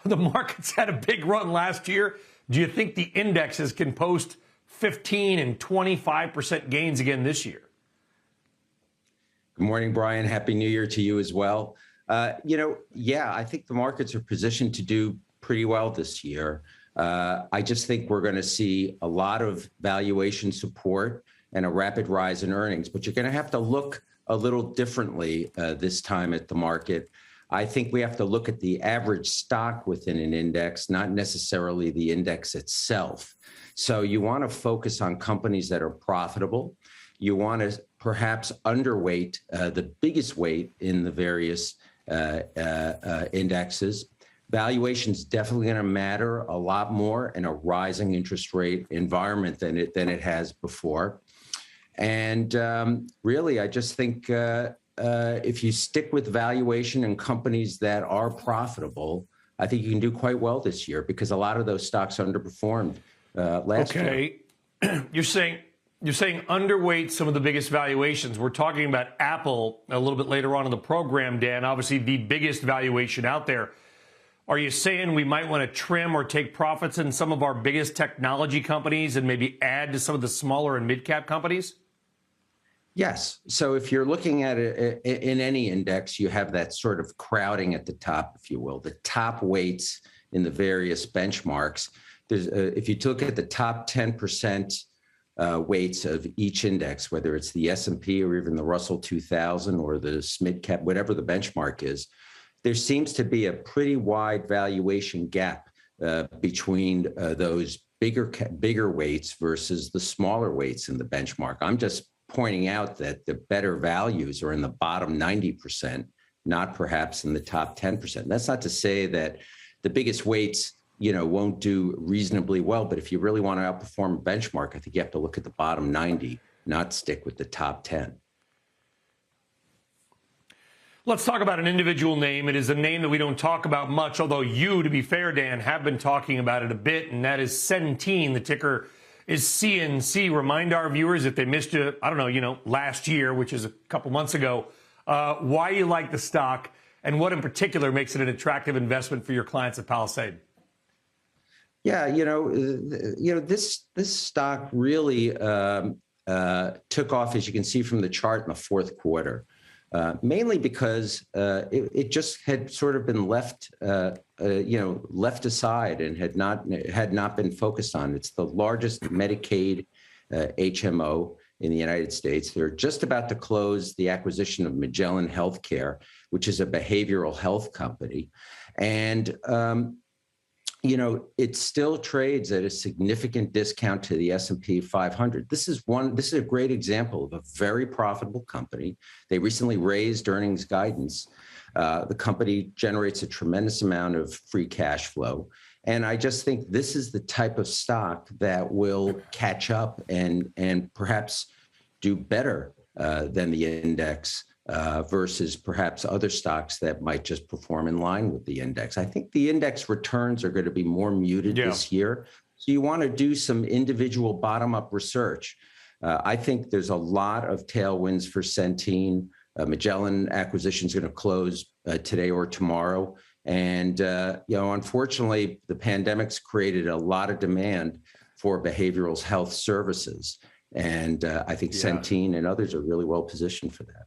The markets had a big run last year. Do you think the indexes can post 15 and 25% gains again this year? Good morning, Brian. Happy New Year to you as well. Yeah, I think the markets are positioned to do pretty well this year. I just think we're going to see a lot of valuation support and a rapid rise in earnings, but you're going to have to look a little differently this time at the market. I think we have to look at the average stock within an index, not necessarily the index itself. So you want to focus on companies that are profitable. You want to perhaps underweight the biggest weight in the various indexes. Valuation's definitely going to matter a lot more in a rising interest rate environment than it has before. And really, I just think if you stick with valuation and companies that are profitable, I think you can do quite well this year because a lot of those stocks underperformed last year. Okay, you're saying underweight some of the biggest valuations. We're talking about Apple a little bit later on in the program, Dan, obviously the biggest valuation out there. Are you saying we might want to trim or take profits in some of our biggest technology companies and maybe add to some of the smaller and mid-cap companies? Yes. So if you're looking at it in any index, you have that sort of crowding at the top, if you will, the top weights in the various benchmarks. There's, if you look at the top 10% weights of each index, whether it's the S&P or even the Russell 2000 or the SMID cap, whatever the benchmark is, there seems to be a pretty wide valuation gap between those bigger weights versus the smaller weights in the benchmark. I'm just pointing out that the better values are in the bottom 90%, not perhaps in the top 10%. That's not to say that the biggest weights, won't do reasonably well. But if you really want to outperform a benchmark, I think you have to look at the bottom 90, not stick with the top 10. Let's talk about an individual name. It is a name that we don't talk about much, although you, to be fair, Dan, have been talking about it a bit, and that is Centene. The ticker is CNC. Remind our viewers, if they missed it, last year, which is a couple months ago, why you like the stock and what in particular makes it an attractive investment for your clients at Palisade. Yeah, this stock really took off, as you can see from the chart, in the fourth quarter. Mainly because it just had sort of been left aside and had not been focused on. It's the largest Medicaid HMO in the United States. They're just about to close the acquisition of Magellan Healthcare, which is a behavioral health company, and it still trades at a significant discount to the S&P 500. This is a great example of a very profitable company. They recently raised earnings guidance. The company generates a tremendous amount of free cash flow. And I just think this is the type of stock that will catch up and perhaps do better than the index versus perhaps other stocks that might just perform in line with the index. I think the index returns are going to be more muted this year. So you want to do some individual bottom-up research. I think there's a lot of tailwinds for Centene. Magellan acquisition is going to close today or tomorrow. And, unfortunately, the pandemic's created a lot of demand for behavioral health services. And I think Centene and others are really well positioned for that.